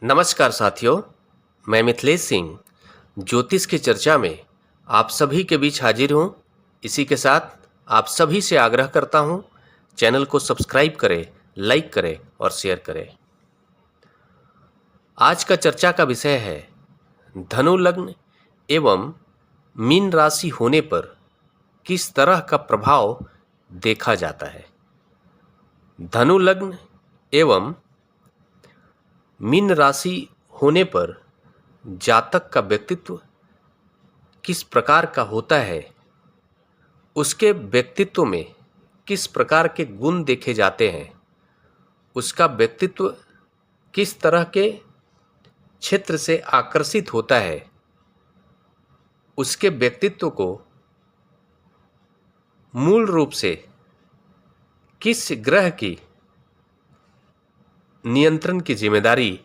नमस्कार साथियों, मैं मिथिलेश सिंह ज्योतिष की चर्चा में आप सभी के बीच हाजिर हूँ। इसी के साथ आप सभी से आग्रह करता हूँ, चैनल को सब्सक्राइब करें, लाइक करें और शेयर करें। आज का चर्चा का विषय है धनु लग्न एवं मीन राशि होने पर किस तरह का प्रभाव देखा जाता है। धनु लग्न एवं मीन राशि होने पर जातक का व्यक्तित्व किस प्रकार का होता है, उसके व्यक्तित्व में किस प्रकार के गुण देखे जाते हैं, उसका व्यक्तित्व किस तरह के क्षेत्र से आकर्षित होता है, उसके व्यक्तित्व को मूल रूप से किस ग्रह की नियंत्रण की जिम्मेदारी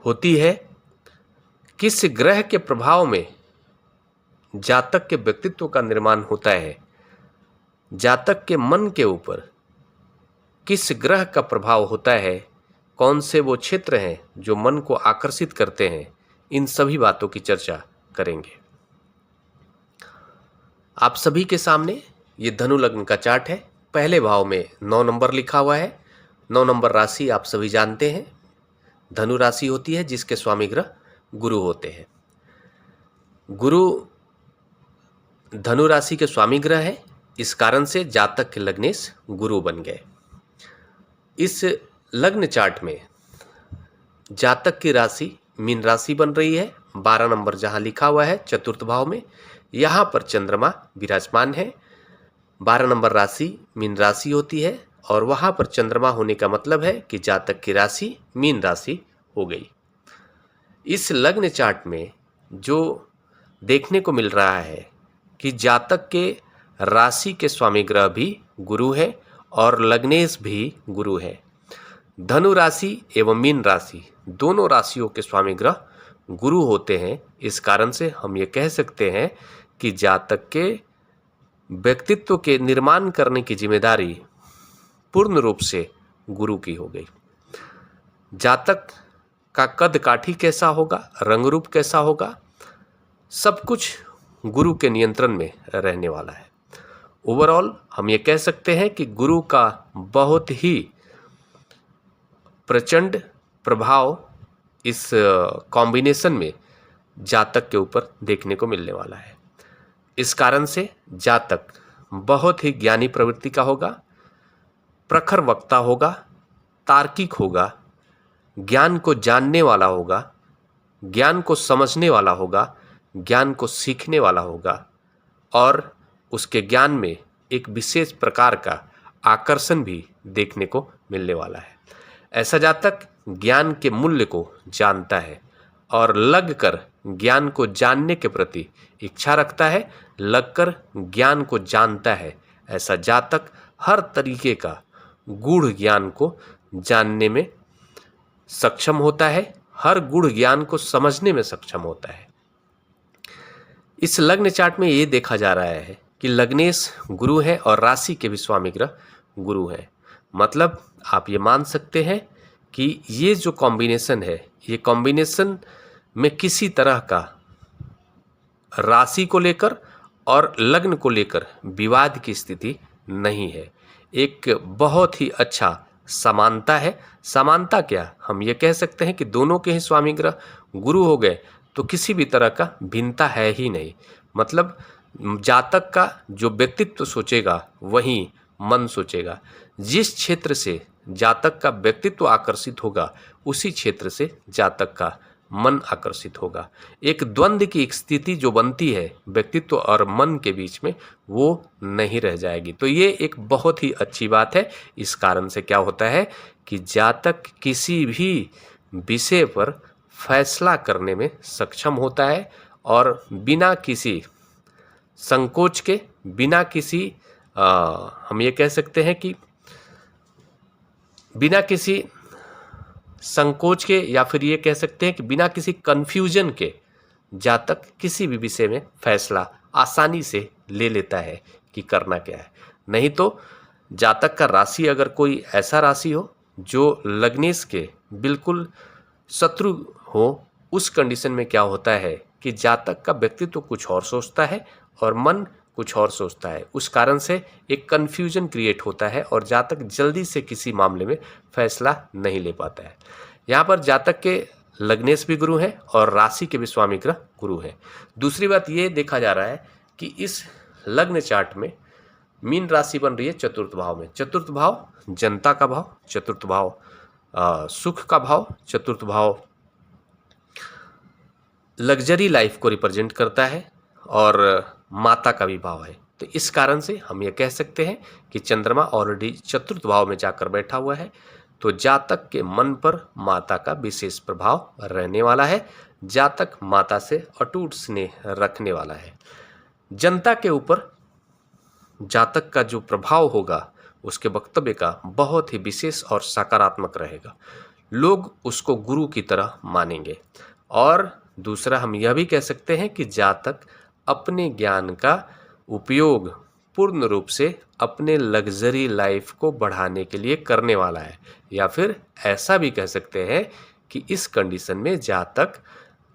होती है, किस ग्रह के प्रभाव में जातक के व्यक्तित्व का निर्माण होता है, जातक के मन के ऊपर किस ग्रह का प्रभाव होता है, कौन से वो क्षेत्र हैं जो मन को आकर्षित करते हैं, इन सभी बातों की चर्चा करेंगे। आप सभी के सामने ये धनु लग्न का चार्ट है। पहले भाव में 9 नंबर लिखा हुआ है। 9 नंबर राशि आप सभी जानते हैं धनु राशि होती है, जिसके स्वामी ग्रह गुरु होते हैं। गुरु धनु राशि के स्वामी ग्रह है, इस कारण से जातक के लग्नेश गुरु बन गए। इस लग्न चार्ट में जातक की राशि मीन राशि बन रही है। 12 नंबर जहां लिखा हुआ है चतुर्थ भाव में, यहाँ पर चंद्रमा विराजमान है। 12 नंबर राशि मीन राशि होती है और वहाँ पर चंद्रमा होने का मतलब है कि जातक की राशि मीन राशि हो गई। इस लग्न चार्ट में जो देखने को मिल रहा है कि जातक के राशि के स्वामी ग्रह भी गुरु है और लग्नेश भी गुरु है। धनु राशि एवं मीन राशि दोनों राशियों के स्वामी ग्रह गुरु होते हैं। इस कारण से हम ये कह सकते हैं कि जातक के व्यक्तित्व के निर्माण करने की जिम्मेदारी पूर्ण रूप से गुरु की हो गई। जातक का कद काठी कैसा होगा, रंग रूप कैसा होगा, सब कुछ गुरु के नियंत्रण में रहने वाला है। ओवरऑल हम ये कह सकते हैं कि गुरु का बहुत ही प्रचंड प्रभाव इस कॉम्बिनेशन में जातक के ऊपर देखने को मिलने वाला है। इस कारण से जातक बहुत ही ज्ञानी प्रवृत्ति का होगा, प्रखर वक्ता होगा, तार्किक होगा, ज्ञान को जानने वाला होगा, ज्ञान को समझने वाला होगा, ज्ञान को सीखने वाला होगा और उसके ज्ञान में एक विशेष प्रकार का आकर्षण भी देखने को मिलने वाला है। ऐसा जातक ज्ञान के मूल्य को जानता है और लगकर ज्ञान को जानने के प्रति इच्छा रखता है, लगकर ज्ञान को जानता है। ऐसा जातक हर तरीके का गूढ़ ज्ञान को जानने में सक्षम होता है, हर गूढ़ ज्ञान को समझने में सक्षम होता है। इस लग्न चार्ट में ये देखा जा रहा है कि लग्नेश गुरु है और राशि के भी स्वामी ग्रह गुरु है। मतलब आप ये मान सकते हैं कि ये जो कॉम्बिनेशन है, ये कॉम्बिनेशन में किसी तरह का राशि को लेकर और लग्न को लेकर विवाद की स्थिति नहीं है। एक बहुत ही अच्छा समानता है। समानता क्या, हम ये कह सकते हैं कि दोनों के ही स्वामी ग्रह गुरु हो गए तो किसी भी तरह का भिन्नता है ही नहीं। मतलब जातक का जो व्यक्तित्व सोचेगा वही मन सोचेगा। जिस क्षेत्र से जातक का व्यक्तित्व आकर्षित होगा उसी क्षेत्र से जातक का मन आकर्षित होगा। एक द्वंद्व की एक स्थिति जो बनती है व्यक्तित्व और मन के बीच में, वो नहीं रह जाएगी। तो ये एक बहुत ही अच्छी बात है। इस कारण से क्या होता है कि जातक किसी भी विषय पर फैसला करने में सक्षम होता है और बिना किसी संकोच के, बिना किसी हम ये कह सकते हैं कि बिना किसी संकोच के, या फिर ये कह सकते हैं कि बिना किसी कन्फ्यूजन के जातक किसी भी विषय में फैसला आसानी से ले लेता है कि करना क्या है। नहीं तो जातक का राशि अगर कोई ऐसा राशि हो जो लग्नेश के बिल्कुल शत्रु हो, उस कंडीशन में क्या होता है कि जातक का व्यक्तित्व कुछ और सोचता है और मन कुछ और सोचता है। उस कारण से एक कन्फ्यूजन क्रिएट होता है और जातक जल्दी से किसी मामले में फैसला नहीं ले पाता है। यहाँ पर जातक के लग्नेश भी गुरु हैं और राशि के भी स्वामी ग्रह गुरु हैं। दूसरी बात ये देखा जा रहा है कि इस लग्न चार्ट में मीन राशि बन रही है चतुर्थ भाव में। चतुर्थ भाव जनता का भाव, चतुर्थ भाव सुख का भाव, चतुर्थ भाव लग्जरी लाइफ को रिप्रेजेंट करता है और माता का भी भाव है। तो इस कारण से हम ये कह सकते हैं कि चंद्रमा ऑलरेडी चतुर्थ भाव में जाकर बैठा हुआ है, तो जातक के मन पर माता का विशेष प्रभाव रहने वाला है। जातक माता से अटूट स्नेह रखने वाला है। जनता के ऊपर जातक का जो प्रभाव होगा उसके वक्तव्य का बहुत ही विशेष और सकारात्मक रहेगा। लोग उसको गुरु की तरह मानेंगे। और दूसरा हम यह भी कह सकते हैं कि जातक अपने ज्ञान का उपयोग पूर्ण रूप से अपने लग्जरी लाइफ को बढ़ाने के लिए करने वाला है, या फिर ऐसा भी कह सकते हैं कि इस कंडीशन में जातक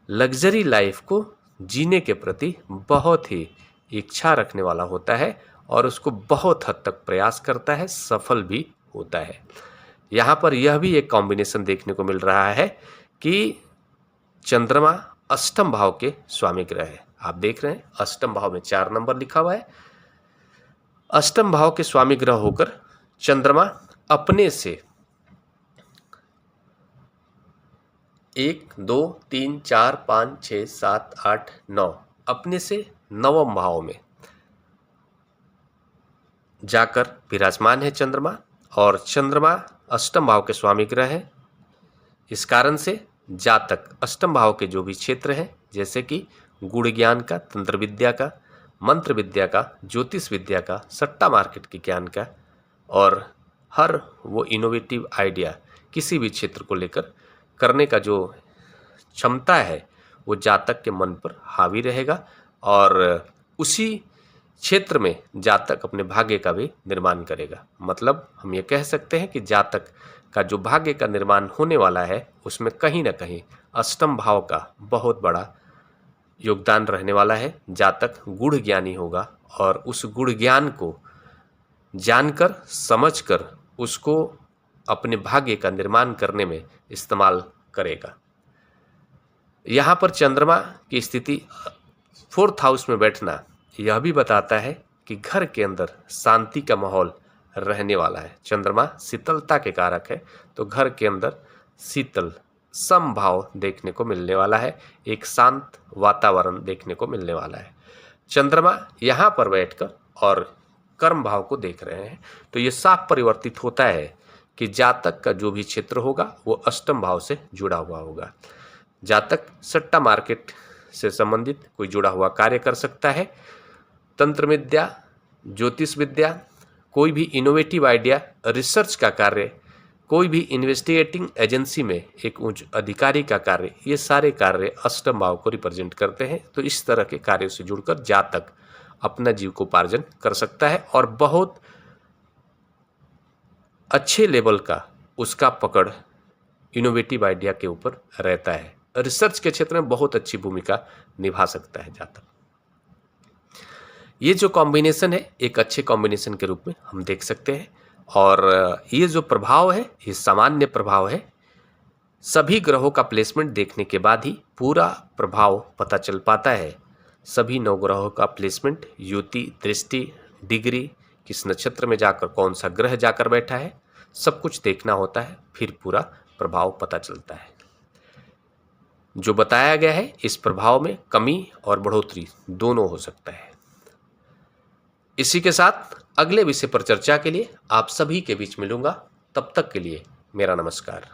लग्जरी लाइफ को जीने के प्रति बहुत ही इच्छा रखने वाला होता है और उसको बहुत हद तक प्रयास करता है, सफल भी होता है। यहाँ पर यह भी एक कॉम्बिनेशन देखने को मिल रहा है कि चंद्रमा अष्टम भाव के स्वामी ग्रह है। आप देख रहे हैं अष्टम भाव में 4 नंबर लिखा हुआ है। अष्टम भाव के स्वामी ग्रह होकर चंद्रमा अपने से 1 2 3 4 5 6 7 8 9 अपने से नवम भाव में जाकर विराजमान है चंद्रमा, और चंद्रमा अष्टम भाव के स्वामी ग्रह है। इस कारण से जातक अष्टम भाव के जो भी क्षेत्र हैं, जैसे कि गुण ज्ञान का, तंत्र विद्या का, मंत्र विद्या का, ज्योतिष विद्या का, सट्टा मार्केट के ज्ञान का, और हर वो इनोवेटिव आइडिया किसी भी क्षेत्र को लेकर करने का जो क्षमता है वो जातक के मन पर हावी रहेगा, और उसी क्षेत्र में जातक अपने भाग्य का भी निर्माण करेगा। मतलब हम ये कह सकते हैं कि जातक का जो भाग्य का निर्माण होने वाला है उसमें कहीं ना कहीं अष्टम भाव का बहुत बड़ा योगदान रहने वाला है। जातक गुण ज्ञानी होगा और उस गुण ज्ञान को जानकर समझकर उसको अपने भाग्य का निर्माण करने में इस्तेमाल करेगा। यहाँ पर चंद्रमा की स्थिति 4th हाउस में बैठना यह भी बताता है कि घर के अंदर शांति का माहौल रहने वाला है। चंद्रमा शीतलता के कारक है, तो घर के अंदर शीतल समभाव देखने को मिलने वाला है, एक शांत वातावरण देखने को मिलने वाला है। चंद्रमा यहाँ पर बैठकर और कर्म भाव को देख रहे हैं, तो ये साफ परिवर्तित होता है कि जातक का जो भी क्षेत्र होगा वो अष्टम भाव से जुड़ा हुआ होगा। जातक सट्टा मार्केट से संबंधित कोई जुड़ा हुआ कार्य कर सकता है, तंत्र विद्या, ज्योतिष विद्या, कोई भी इनोवेटिव आइडिया, रिसर्च का कार्य, कोई भी इन्वेस्टिगेटिंग एजेंसी में एक उच्च अधिकारी का कार्य, ये सारे कार्य अष्टम भाव को रिप्रेजेंट करते हैं। तो इस तरह के कार्यों से जुड़कर जातक अपना जीविकोपार्जन कर सकता है और बहुत अच्छे लेवल का उसका पकड़ इनोवेटिव आइडिया के ऊपर रहता है। रिसर्च के क्षेत्र में बहुत अच्छी भूमिका निभा सकता है जातक। ये जो कॉम्बिनेशन है एक अच्छे कॉम्बिनेशन के रूप में हम देख सकते हैं, और ये जो प्रभाव है ये सामान्य प्रभाव है। सभी ग्रहों का प्लेसमेंट देखने के बाद ही पूरा प्रभाव पता चल पाता है। सभी 9 ग्रहों का प्लेसमेंट, युति, दृष्टि, डिग्री, किस नक्षत्र में जाकर कौन सा ग्रह जाकर बैठा है, सब कुछ देखना होता है, फिर पूरा प्रभाव पता चलता है। जो बताया गया है इस प्रभाव में कमी और बढ़ोतरी दोनों हो सकता है। इसी के साथ अगले विषय पर चर्चा के लिए आप सभी के बीच मिलूंगा। तब तक के लिए मेरा नमस्कार।